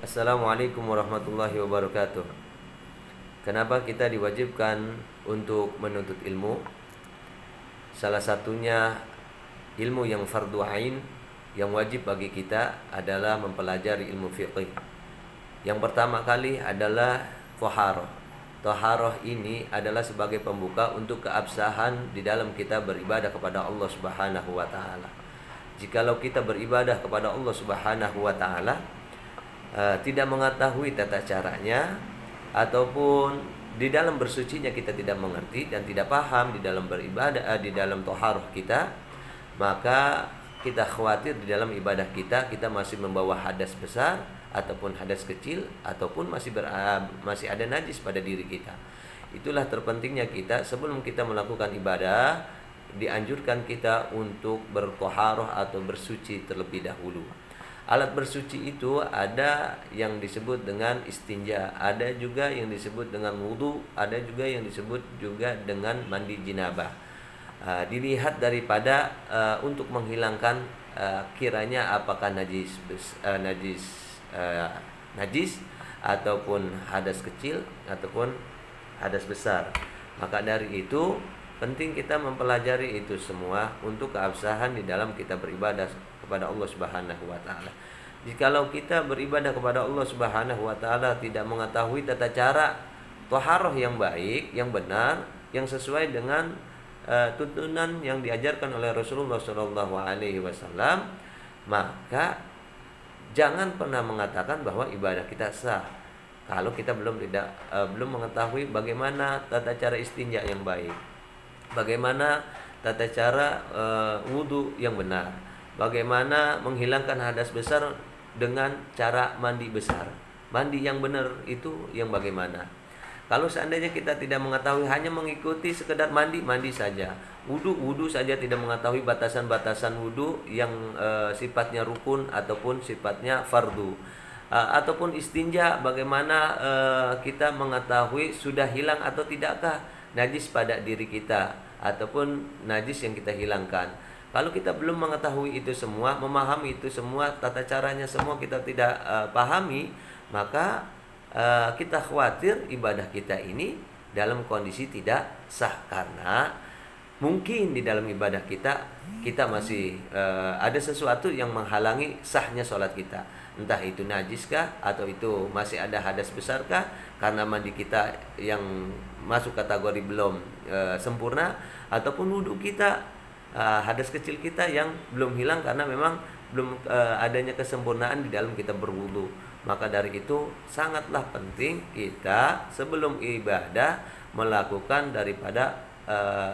Assalamualaikum warahmatullahi wabarakatuh. Kenapa kita diwajibkan untuk menuntut ilmu? Salah satunya ilmu yang fardu ain yang wajib bagi kita adalah mempelajari ilmu fiqih. Yang pertama kali adalah thaharah. Thaharah ini adalah sebagai pembuka untuk keabsahan di dalam kita beribadah kepada Allah Subhanahu wa taala. Jikalau kita beribadah kepada Allah Subhanahu wa taala tidak mengetahui tata caranya, ataupun di dalam bersucinya kita tidak mengerti dan tidak paham di dalam beribadah, di dalam toharoh kita, maka kita khawatir di dalam ibadah kita masih membawa hadas besar ataupun hadas kecil, ataupun masih ada najis pada diri kita. Itulah terpentingnya kita sebelum kita melakukan ibadah, dianjurkan kita untuk bertoharoh atau bersuci terlebih dahulu. Alat bersuci itu ada yang disebut dengan istinja, ada juga yang disebut dengan wudu, ada juga yang disebut juga dengan mandi jinabah. Dilihat daripada untuk menghilangkan kiranya apakah najis ataupun hadas kecil ataupun hadas besar. Maka dari itu penting kita mempelajari itu semua untuk keabsahan di dalam kita beribadah kepada Allah Subhanahu wa taala. Jikalau kita beribadah kepada Allah Subhanahu wa taala tidak mengetahui tata cara thaharah yang baik, yang benar, yang sesuai dengan tuntunan yang diajarkan oleh Rasulullah sallallahu alaihi wasallam, maka jangan pernah mengatakan bahwa ibadah kita sah kalau kita belum mengetahui bagaimana tata cara istinja yang baik, bagaimana tata cara wudu yang benar, bagaimana menghilangkan hadas besar dengan cara mandi besar. Mandi yang benar itu yang bagaimana? Kalau seandainya kita tidak mengetahui, hanya mengikuti sekedar mandi saja, wudu saja, tidak mengetahui batasan-batasan wudu yang sifatnya rukun ataupun sifatnya fardu, ataupun istinja, bagaimana kita mengetahui sudah hilang atau tidakkah najis pada diri kita ataupun najis yang kita hilangkan. Kalau kita belum mengetahui itu semua, memahami itu semua, tata caranya semua kita tidak pahami, maka kita khawatir ibadah kita ini dalam kondisi tidak sah, karena mungkin di dalam ibadah kita masih ada sesuatu yang menghalangi sahnya sholat kita. Entah itu najiskah, atau itu masih ada hadas besarkah, karena mandi kita yang masuk kategori belum sempurna, ataupun wudhu kita, hadas kecil kita yang belum hilang karena memang belum adanya kesempurnaan di dalam kita berwudu. Maka dari itu sangatlah penting kita sebelum ibadah melakukan daripada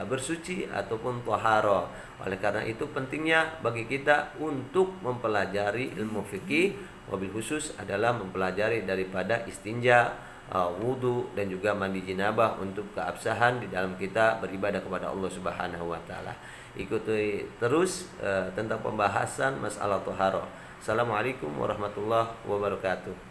bersuci ataupun thaharah. Oleh karena itu pentingnya bagi kita untuk mempelajari ilmu fikih, wabil khusus adalah mempelajari daripada istinja, wudu dan juga mandi jinabah untuk keabsahan di dalam kita beribadah kepada Allah Subhanahu wa taala. Ikuti terus tentang pembahasan masalah thaharah. Assalamualaikum warahmatullahi wabarakatuh.